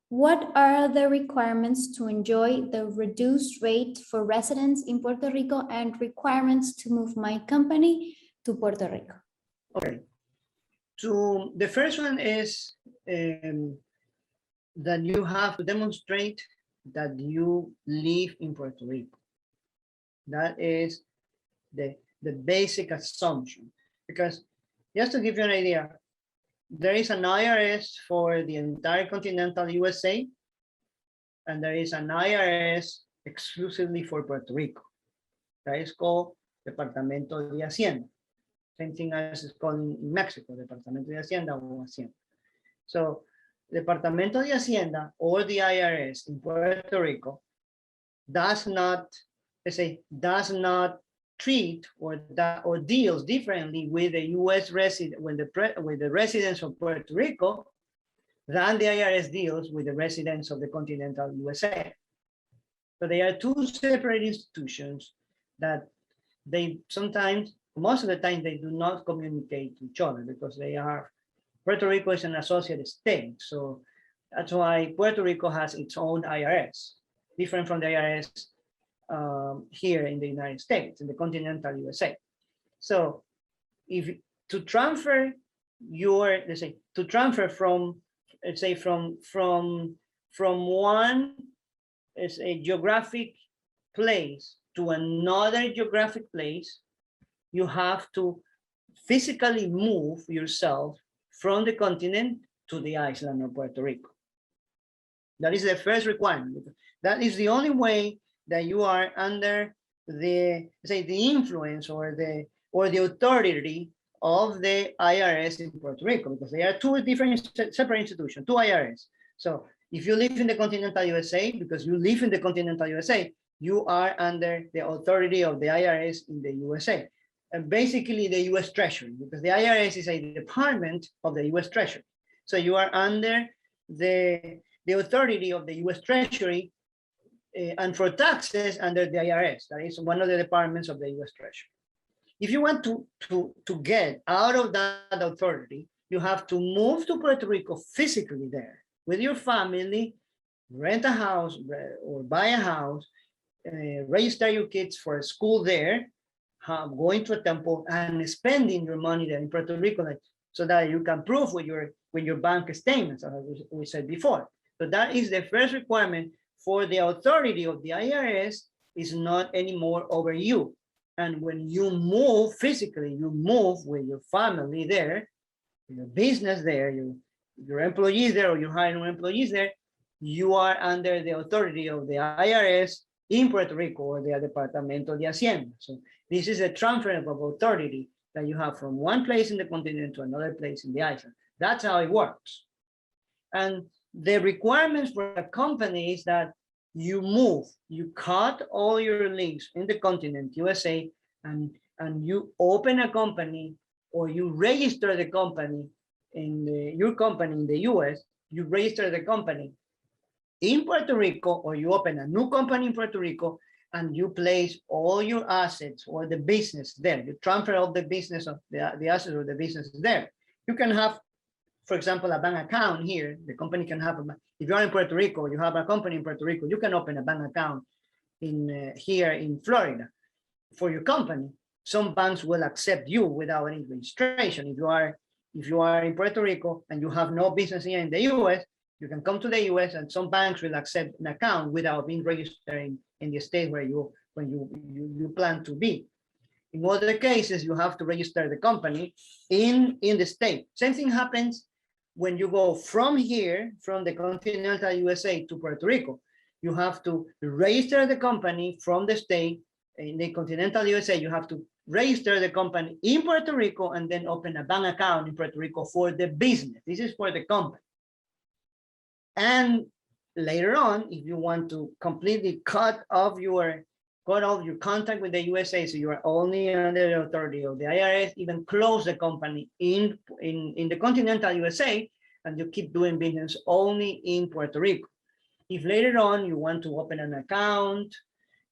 What are the requirements to enjoy the reduced rate for residents in Puerto Rico and requirements to move my company to Puerto Rico? Okay. So the first one is that you have to demonstrate that you live in Puerto Rico. That is the basic assumption. Because just to give you an idea, there is an IRS for the entire continental USA, and there is an IRS exclusively for Puerto Rico. That is called Departamento de Hacienda. Same thing as it's called in Mexico, Departamento de Hacienda or Hacienda. So Departamento de Hacienda or the IRS in Puerto Rico does not, let's say, does not treat or deals differently with the U.S. resident with the residents of Puerto Rico than the IRS deals with the residents of the continental USA. So they are two separate institutions that they sometimes, most of the time, they do not communicate to each other because they are, Puerto Rico is an associate state. So that's why Puerto Rico has its own IRS, different from the IRS here in the United States, in the continental USA. So if to transfer your, let's say, to transfer from, let's say, from one, let's say, geographic place to another geographic place, you have to physically move yourself from the continent to the island of Puerto Rico. That is the first requirement. That is the only way that you are under the, say, the influence or the authority of the IRS in Puerto Rico, because they are two different separate institutions, two IRS. So if you live in the continental USA, because you live in the continental USA, you are under the authority of the IRS in the USA. And basically the US Treasury, because the IRS is a department of the US Treasury. So you are under the authority of the US Treasury, and for taxes under the IRS. That is one of the departments of the US Treasury. If you want to get out of that authority, you have to move to Puerto Rico physically there with your family, rent a house or buy a house, register your kids for a school there, going to a temple and spending your money there in Puerto Rico, so that you can prove with your bank statements, as we said before. So that is the first requirement for the authority of the IRS is not anymore over you. And when you move physically, you move with your family there, your business there, your employees there, or you're hiring employees there, you are under the authority of the IRS in Puerto Rico or the Departamento de Hacienda. So this is a transfer of authority that you have from one place in the continent to another place in the island. That's how it works. And the requirements for a company is that you move, you cut all your links in the continent, USA, and you open a company or you register the company your company in the US, you register the company in Puerto Rico, or you open a new company in Puerto Rico and you place all your assets or the business there. You transfer all the business of the assets or the business there. You can have, for example, a bank account here. The company can have, if you're in Puerto Rico, you have a company in Puerto Rico, you can open a bank account here in Florida for your company. Some banks will accept you without any registration. If you are in Puerto Rico and you have no business here in the US, you can come to the US and some banks will accept an account without being registered in the state where you plan to be. In other cases, you have to register the company in the state. Same thing happens when you go from here, from the continental USA to Puerto Rico. You have to register the company from the state. In the continental USA, you have to register the company in Puerto Rico and then open a bank account in Puerto Rico for the business. This is for the company. And later on, if you want to completely cut off your contact with the USA, so you are only under the authority of the IRS, even close the company in the continental USA, and you keep doing business only in Puerto Rico. If later on you want to open an account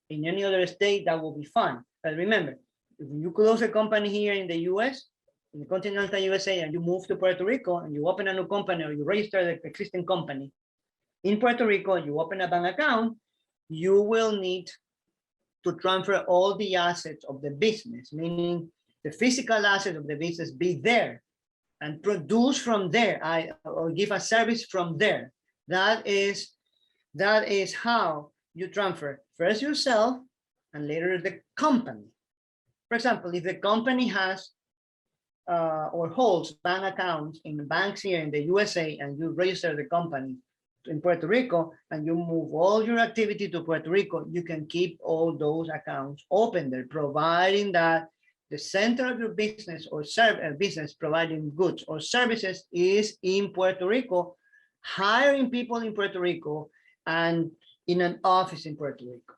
in any other state, that will be fine. But remember, if you close a company here in the US, in the continental USA, and you move to Puerto Rico and you open a new company or you register the existing company, in Puerto Rico, you open a bank account, you will need to transfer all the assets of the business, meaning the physical assets of the business be there and produce from there, or give a service from there. That is how you transfer first yourself and later the company. For example, if the company has or holds bank accounts in banks here in the USA and you register the company in Puerto Rico and you move all your activity to Puerto Rico, you can keep all those accounts open there, providing that the center of your business or business providing goods or services is in Puerto Rico, hiring people in Puerto Rico and in an office in Puerto Rico.